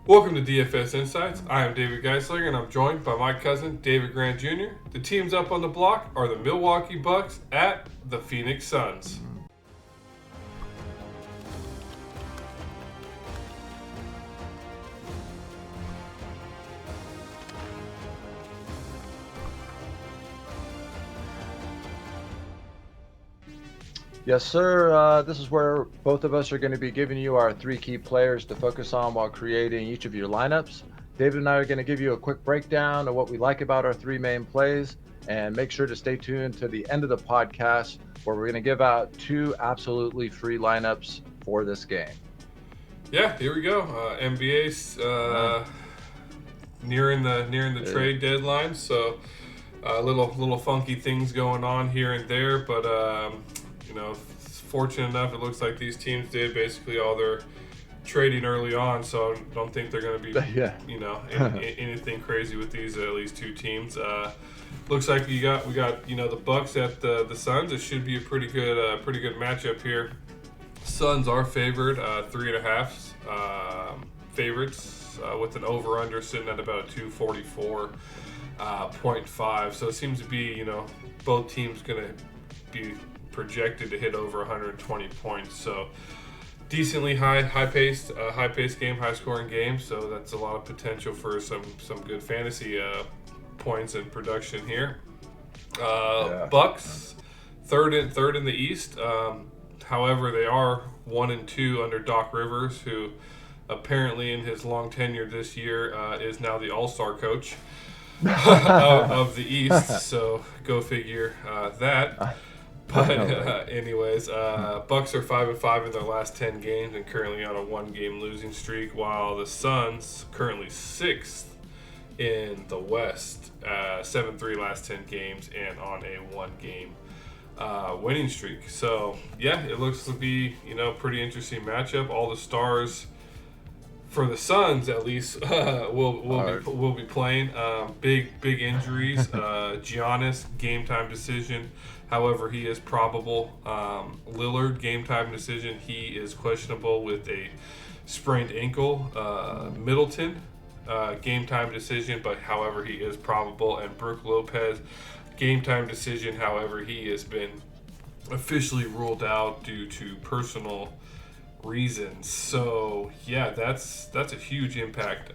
Welcome to DFS Insights. I am David Geisler, and I'm joined by my cousin, David Grant Jr. The teams up on the block are the Milwaukee Bucks at the Phoenix Suns. Yes, sir. This is where both of us are going to be giving you our three key players to focus on while creating each of your lineups. David and I are going to give you a quick breakdown of what we like about our three main plays, and make sure to stay tuned to the end of the podcast where we're going to give out two absolutely free lineups for this game. Yeah, here we go. NBA's nearing the trade deadline, so little funky things going on here and there, but fortunate enough, it looks like these teams did basically all their trading early on, so I don't think they're going to be, anything crazy with these at least two teams. Looks like we got the Bucks at the Suns. It should be a pretty good matchup here. Suns are favored, 3.5 favorites with an over/under sitting at about a 244.5. So it seems to be both teams going to be projected to hit over 120 points. So decently high-paced game, high-scoring game. So that's a lot of potential for some good fantasy points and production here. Bucks third in the East. However, they are 1-2 under Doc Rivers, who apparently in his long tenure this year is now the All-Star coach of the East. So go figure that. But anyways, Bucks are 5-5 in their last 10 games and currently on a one-game losing streak, while the Suns currently 6th in the West, 7-3 last 10 games and on a one-game winning streak. So yeah, it looks to be pretty interesting matchup. All the stars for the Suns at least will be playing. Big injuries. Giannis game time decision. However, he is probable. Lillard game time decision. He is questionable with a sprained ankle. Middleton game time decision, but however he is probable. And Brook Lopez game time decision. However, he has been officially ruled out due to personal reasons. So yeah, that's a huge impact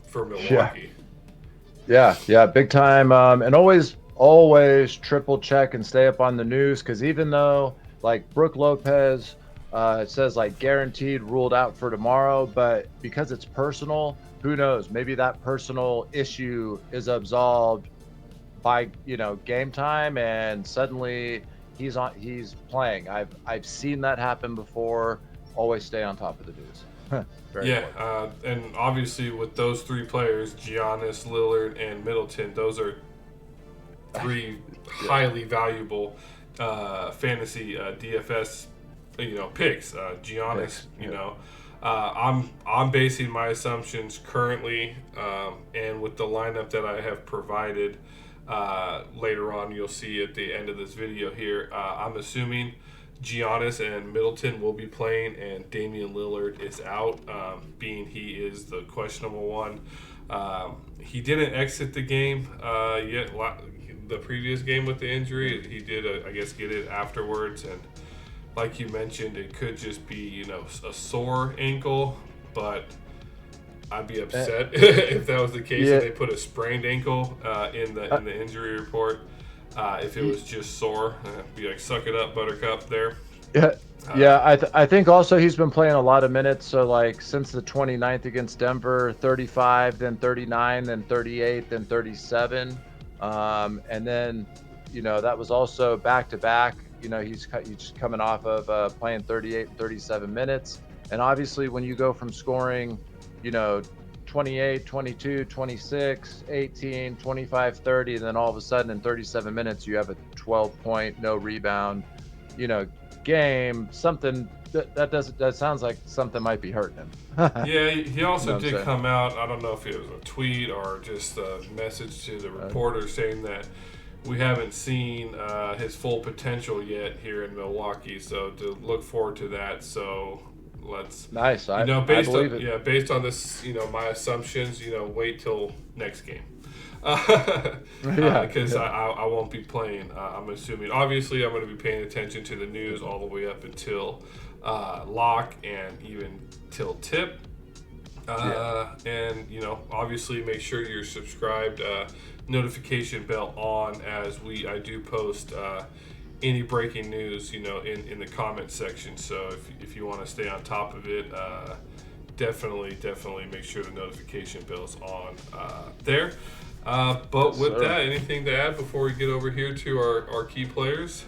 for Milwaukee. Yeah, big time. And always triple check and stay up on the news, because even though like Brook Lopez it says like guaranteed ruled out for tomorrow, but because it's personal, who knows, maybe that personal issue is absolved by game time and suddenly he's playing. I've seen that happen before. Always stay on top of the news. And obviously with those three players, Giannis, Lillard, and Middleton, those are three highly valuable fantasy DFS picks. Giannis, I'm basing my assumptions currently, and with the lineup that I have provided later on, you'll see at the end of this video here. I'm assuming Giannis and Middleton will be playing, and Damian Lillard is out, being he is the questionable one. He didn't exit the game yet. The previous game with the injury, he did, I guess, get it afterwards. And like you mentioned, it could just be, a sore ankle, but I'd be upset if that was the case and they put a sprained ankle in the injury report. If it was just sore, be like, suck it up, Buttercup there. I think also he's been playing a lot of minutes. So like since the 29th against Denver, 35, then 39, then 38, then 37. And then, that was also back-to-back. He's coming off of playing 38 and 37 minutes. And obviously when you go from scoring, 28, 22, 26, 18, 25, 30, and then all of a sudden in 37 minutes you have a 12-point, no rebound, game. Something that sounds like something might be hurting him. Yeah, he also did come out. I don't know if it was a tweet or just a message to the reporter saying that we haven't seen his full potential yet here in Milwaukee. So to look forward to that. So let's Nice. I based believe on it. based on this, my assumptions, wait till next game. Yeah, Because yeah. I won't be playing. I'm assuming. Obviously, I'm going to be paying attention to the news all the way up until lock and even till tip. Yeah. And obviously, make sure you're subscribed. Notification bell on, as I do post any breaking news, in the comment section. So if you want to stay on top of it, definitely make sure the notification bell's on there. But Yes, with sir. that, anything to add before we get over here to our key players?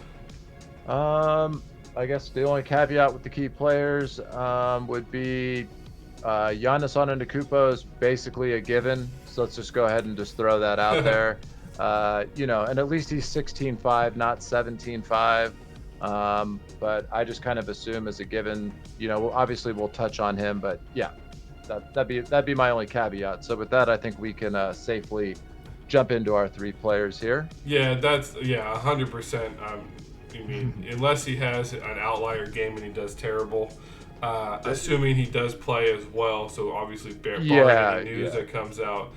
Um, I guess the only caveat with the key players would be Giannis Antetokounmpo is basically a given. So let's just go ahead and just throw that out there. And at least he's 16-5, not 17-5. But I just kind of assume as a given, obviously we'll touch on him, but yeah, that'd be my only caveat. So with that, I think we can safely jump into our three players here. Yeah, 100%. I mean, unless he has an outlier game and he does terrible, assuming he does play as well. So obviously, barring Yeah, any news yeah. that comes out,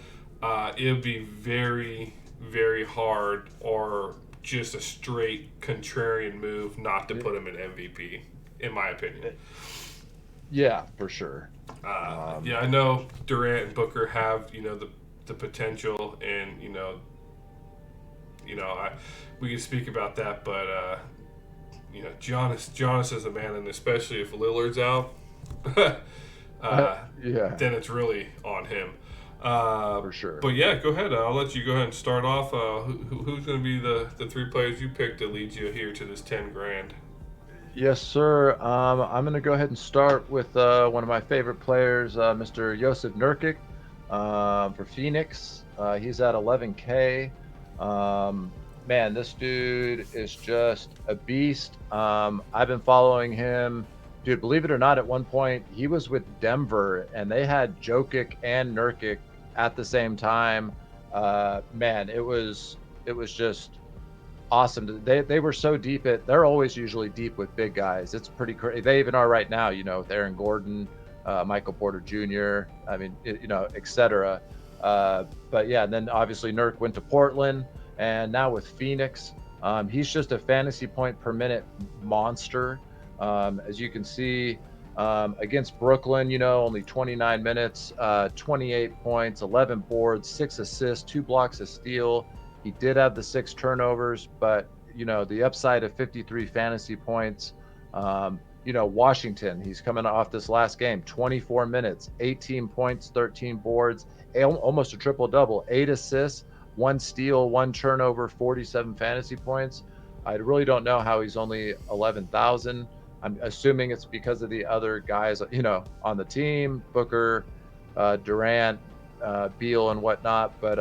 it would be very, very hard or just a straight contrarian move not to put him in MVP, in my opinion. Yeah, for sure. Yeah, I know Durant and Booker have the potential, and we can speak about that, but Giannis is a man, and especially if Lillard's out, Yeah, then it's really on him. for sure. But yeah, go ahead. I'll let you go ahead and start off. Who's going to be the three players you picked to lead you here to this 10 grand? Yes, sir. I'm going to go ahead and start with one of my favorite players, Mr. Josip Nurkic, for Phoenix. He's at 11K. Man, this dude is just a beast. I've been following him. Dude, believe it or not, at one point he was with Denver and they had Jokic and Nurkic at the same time. Man, it was just awesome. They were so deep. They're always usually deep with big guys. It's pretty crazy. They even are right now. With Aaron Gordon, Michael Porter Jr. I mean, etc. But yeah, and then obviously Nurk went to Portland, and now with Phoenix, he's just a fantasy point per minute monster. As you can see, against Brooklyn, only 29 minutes, 28 points, 11 boards, 6 assists, 2 blocks of steal. He did have the 6 turnovers, but the upside of 53 fantasy points. Washington, he's coming off this last game, 24 minutes, 18 points, 13 boards, almost a triple double, 8 assists, 1 steal, 1 turnover, 47 fantasy points. I really don't know how he's only 11,000. I'm assuming it's because of the other guys, on the team, Booker, Durant, Beal, and whatnot. But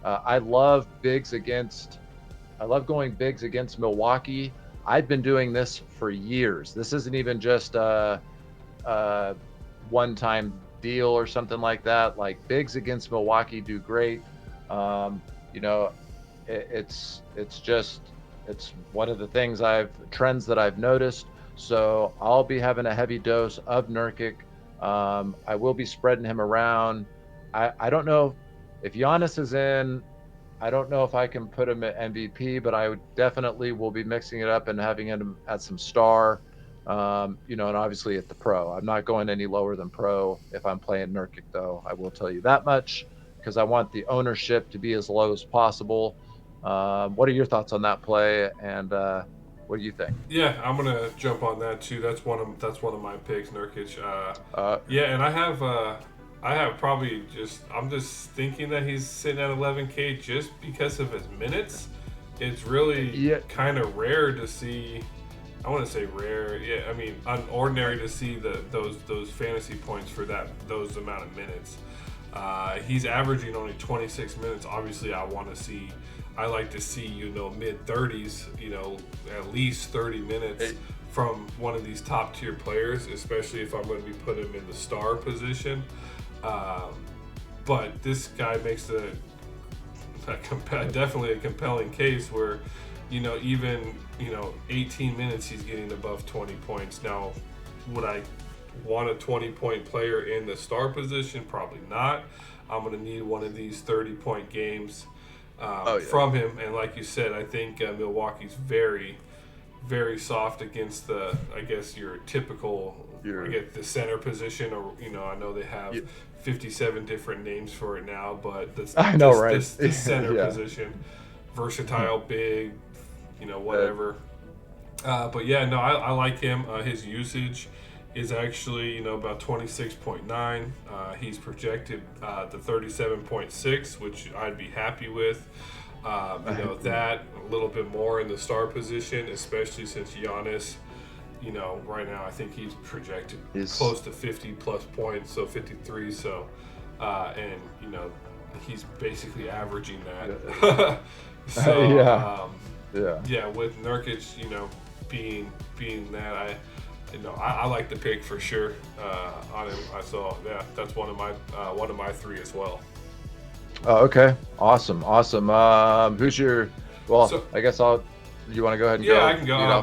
I love going bigs against Milwaukee. I've been doing this for years. This isn't even just a one-time deal or something like that. Like, bigs against Milwaukee do great. It's one of the trends that I've noticed. So I'll be having a heavy dose of Nurkic. I will be spreading him around. I don't know if Giannis is in. I don't know if I can put him at MVP, but I definitely will be mixing it up and having him at some star, and obviously at the pro. I'm not going any lower than pro if I'm playing Nurkic, though. I will tell you that much, because I want the ownership to be as low as possible. What are your thoughts on that play, and what do you think? Yeah, I'm gonna jump on that too. That's one of my picks, Nurkic. Uh, Yeah, and I have probably I'm just thinking that he's sitting at 11K just because of his minutes. It's really yeah, kind of rare to see. I want to say rare. Yeah, I mean unordinary to see those fantasy points for those amount of minutes. He's averaging only 26 minutes. Obviously, I like to see mid 30s. At least 30 minutes from one of these top tier players, especially if I'm going to be putting him in the star position. But this guy makes definitely a compelling case where, even 18 minutes he's getting above 20 points. Now, would I want a 20-point player in the star position? Probably not. I'm going to need one of these 30-point games from him. And like you said, I think Milwaukee's very, very soft against the, I guess, your typical, the center position. Or, I know they have 57 different names for it now, but this center position, versatile, big, whatever. But yeah, no, I like him. His usage is actually, about 26.9. He's projected the 37.6, which I'd be happy with. That a little bit more in the star position, especially since Giannis, right now I think he's projected close to 50 plus points, so 53. So, and he's basically averaging that. So, with Nurkic, being that, I like the pick for sure on him. That's one of my three as well. Oh, okay. Awesome. Who's your? Well, so, I guess you want to go ahead and go? Yeah, I can go.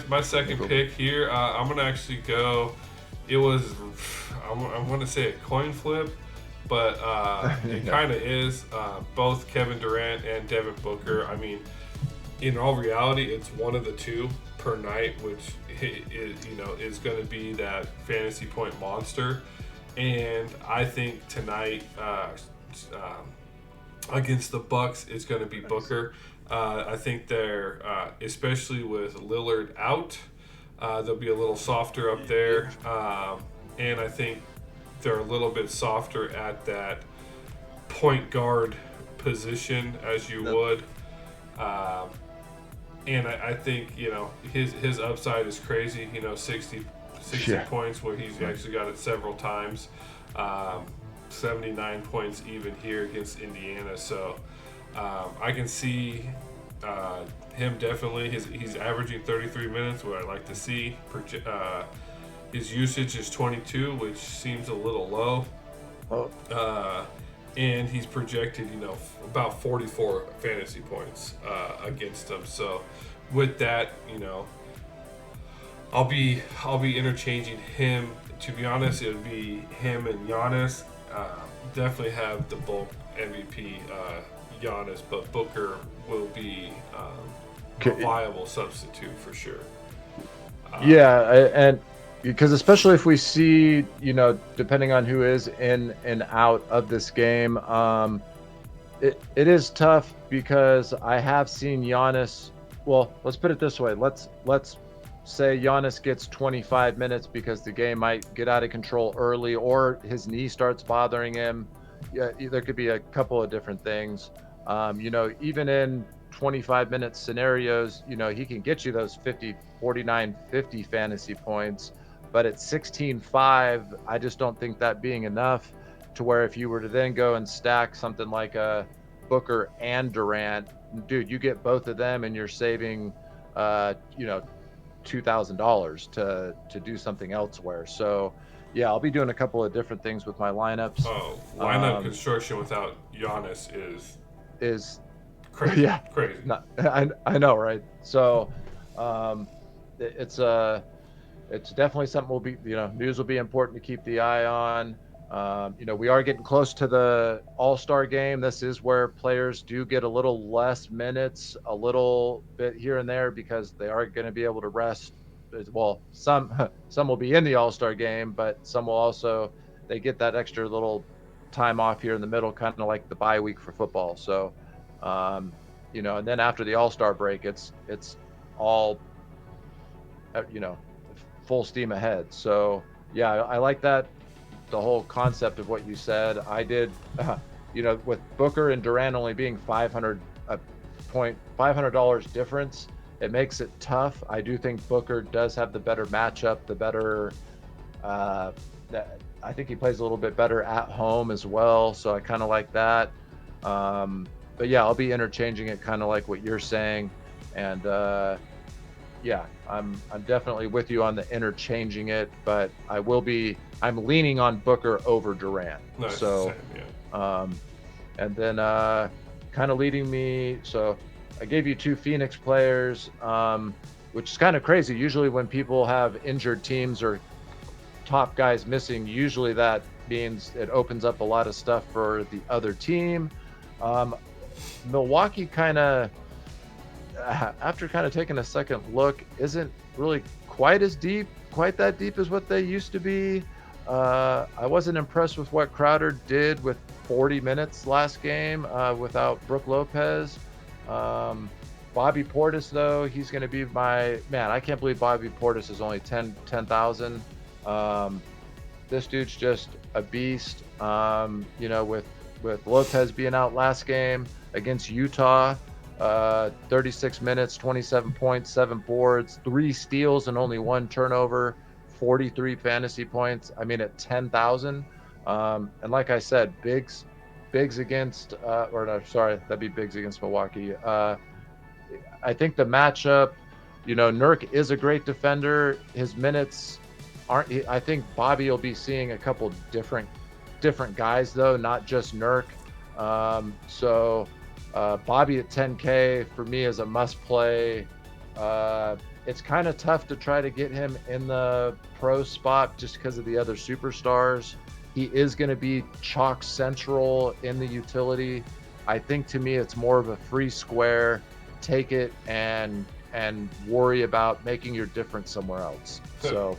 My second pick here. I'm gonna actually go. It was, I'm gonna say a coin flip, but it kind of is. Both Kevin Durant and Devin Booker. I mean, in all reality, it's one of the two per night, which is going to be that fantasy point monster. And I think tonight against the Bucks, it's going to be Booker. I think they're, especially with Lillard out, they'll be a little softer up there. And I think they're a little bit softer at that point guard position as you would. And I think, his upside is crazy, 60 points where he's actually got it several times. 79 points even here against Indiana. So I can see him definitely. He's averaging 33 minutes, what I like to see. His usage is 22, which seems a little low. And he's projected, about 44 fantasy points against them. So with that, I'll be interchanging him. To be honest, it would be him and Giannis. Definitely have the bulk MVP Giannis, but Booker will be a viable substitute for sure. And because especially if we see, depending on who is in and out of this game, it is tough because I have seen Giannis. Well, let's put it this way. Let's say Giannis gets 25 minutes because the game might get out of control early, or his knee starts bothering him. Yeah, there could be a couple of different things. Even in 25-minute scenarios, he can get you those 49, 50 fantasy points. But at 16.5, I just don't think that being enough to where if you were to then go and stack something like a Booker and Durant, dude, you get both of them and you're saving, $2,000 to do something elsewhere. So, yeah, I'll be doing a couple of different things with my lineups. Lineup construction without Giannis is crazy. Yeah, crazy. I know, right? So, it's definitely something news will be important to keep the eye on. We are getting close to the All-Star game. This is where players do get a little less minutes, a little bit here and there, because they are going to be able to rest. Well, some will be in the All-Star game, but some will also, they get that extra little time off here in the middle, kind of like the bye week for football. So, and then after the All-Star break, it's all, full steam ahead. So yeah, I like that, the whole concept of what you said. I did, with Booker and Durant only being $500 difference, it makes it tough. I do think Booker does have the better matchup, the better, I think he plays a little bit better at home as well. So I kind of like that. But yeah, I'll be interchanging it kind of like what you're saying. And, yeah, I'm definitely with you on the interchanging it, but I'm leaning on Booker over Durant. Nice. So, same, yeah. And then kind of leading me. So I gave you two Phoenix players, which is kind of crazy. Usually when people have injured teams or top guys missing, usually that means it opens up a lot of stuff for the other team. Milwaukee kind of, after kind of taking a second look, isn't really quite that deep as what they used to be. I wasn't impressed with what Crowder did with 40 minutes last game without Brook Lopez. Bobby Portis, though, he's going to be my man. I can't believe Bobby Portis is only 10,000. This dude's just a beast. With Lopez being out last game against Utah, 36 minutes, 27 points, 7 boards, 3 steals, and only 1 turnover, 43 fantasy points. I mean, at 10,000. And like I said, Biggs against, that'd be Biggs against Milwaukee. I think the matchup, Nurk is a great defender. His minutes aren't. I think Bobby will be seeing a couple different guys though, not just Nurk. Bobby at 10K for me is a must play. It's kind of tough to try to get him in the pro spot just because of the other superstars. He is going to be chalk central in the utility. I think to me it's more of a free square. Take it and worry about making your difference somewhere else. So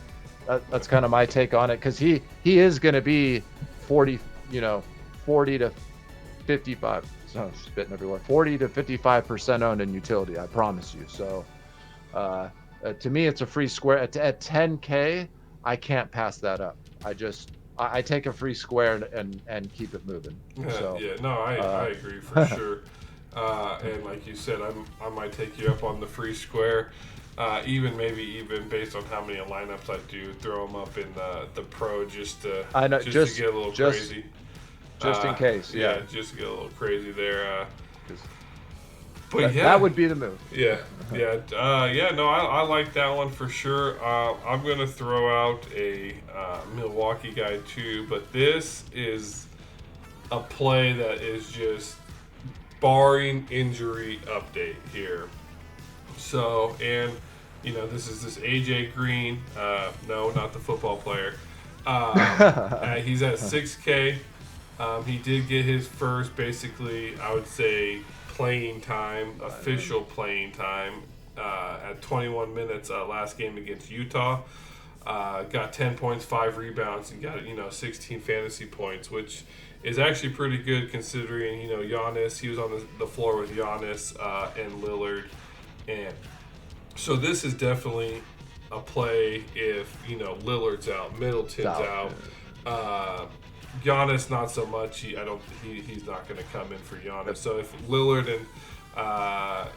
that's kind of my take on it, because he is going to be 40 to 55. So spitting everywhere. 40 to 55% owned in utility. I promise you. So to me, it's a free square at 10K. I can't pass that up. I take a free square and keep it moving. So, I agree for sure. And like you said, I might take you up on the free square, even based on how many lineups I do, throw them up in the pro just to get a little crazy. Just in case, yeah. Just to get a little crazy there. That would be the move. I like that one for sure. I'm gonna throw out a Milwaukee guy too, but this is a play that is just barring injury update here. So, and this is this AJ Green. No, not the football player. He's at 6K. He did get his first, basically, I would say, official playing time at 21 minutes last game against Utah. Got 10 points, 5 rebounds, and got 16 fantasy points, which is actually pretty good considering Giannis. He was on the floor with Giannis and Lillard, and so this is definitely a play if Lillard's out, Middleton's out. Giannis not so much. He's not going to come in for Giannis. So if Lillard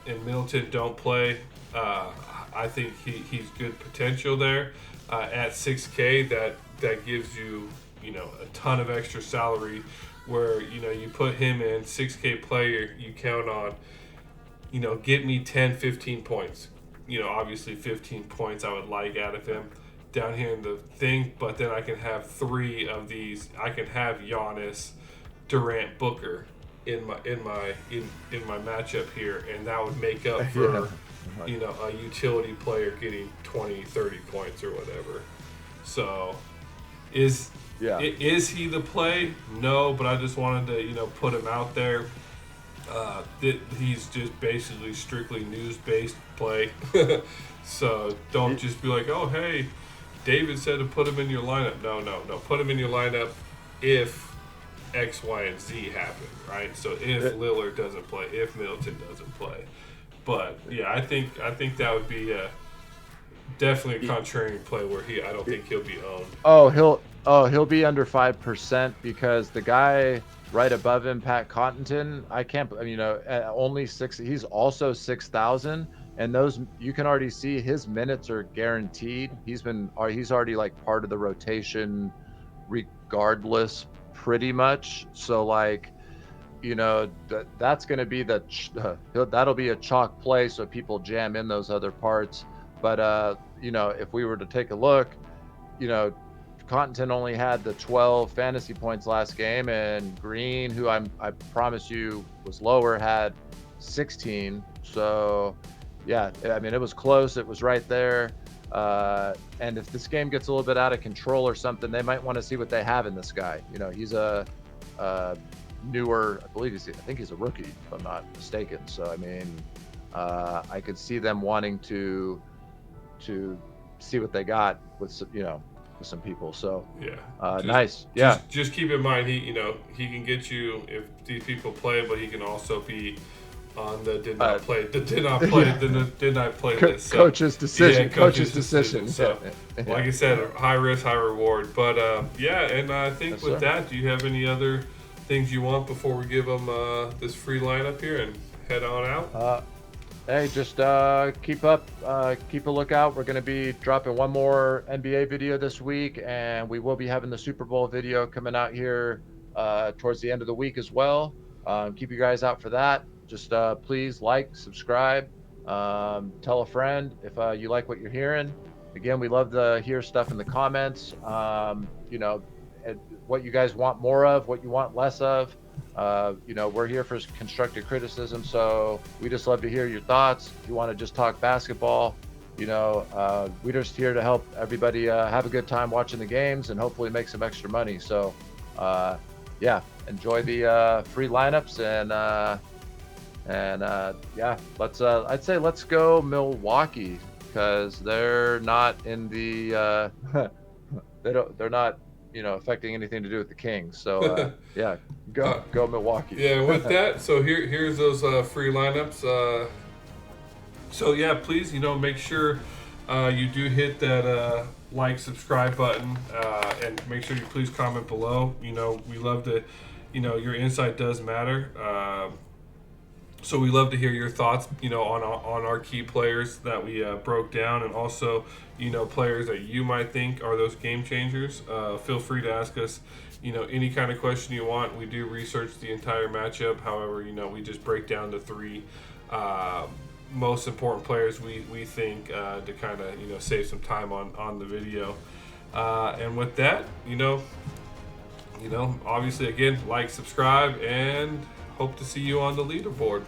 and Middleton don't play, I think he's good potential there. At 6K, that gives you a ton of extra salary, where you put him in 6K player, you count on get me 10, 15 points. Obviously 15 points I would like out of him down here in the thing, but then I can have 3 of these. I can have Giannis, Durant, Booker in my matchup here, and that would make up for a utility player getting 20, 30 points or whatever. So is he the play? No, but I just wanted to put him out there. He's just basically strictly news-based play. So don't just be like, oh hey, David said to put him in your lineup. No. Put him in your lineup if X, Y, and Z happen, right? So if Lillard doesn't play, if Middleton doesn't play. But yeah, I think that would be definitely a contrarian play where I don't think he'll be owned. He'll be under 5% because the guy right above him, Pat Connaughton, only 6. He's also 6,000. And those, you can already see his minutes are guaranteed. He's already like part of the rotation regardless, pretty much. So that's going to be that'll be a chalk play. So people jam in those other parts. But, if we were to take a look, Connaughton only had the 12 fantasy points last game, and Green, who I promise you was lower, had 16. So, yeah, it was close. It was right there. And if this game gets a little bit out of control or something, they might want to see what they have in this guy. You know, he's a newer, I think he's a rookie, if I'm not mistaken. So I mean, I could see them wanting to see what they got with some, with some people. So nice. Yeah. Just keep in mind, he can get you if these people play, but he can also be on the did not play this. So, coach's decision. Yeah, coach's decision. So, like I said, high risk, high reward. But and I think with that, do you have any other things you want before we give them this free lineup here and head on out? Hey, just keep a lookout. We're going to be dropping one more NBA video this week, and we will be having the Super Bowl video coming out here towards the end of the week as well. Keep you guys out for that. Just please like, subscribe, tell a friend if you like what you're hearing. Again, we love to hear stuff in the comments. What you guys want more of, what you want less of. We're here for constructive criticism, so we just love to hear your thoughts. If you want to just talk basketball, we're just here to help everybody have a good time watching the games and hopefully make some extra money. So, enjoy the free lineups I'd say let's go Milwaukee, because they're not in the they're not affecting anything to do with the Kings. So go Milwaukee. Yeah, with that, so here's those free lineups. Please make sure you do hit that like, subscribe button, and make sure you please comment below. We love to, your insight does matter. So we love to hear your thoughts, on our key players that we broke down, and also, players that you might think are those game changers. Feel free to ask us, any kind of question you want. We do research the entire matchup. However, we just break down the three most important players we think to kind of, save some time on the video. And with that, obviously, again, like, subscribe, and hope to see you on the leaderboard.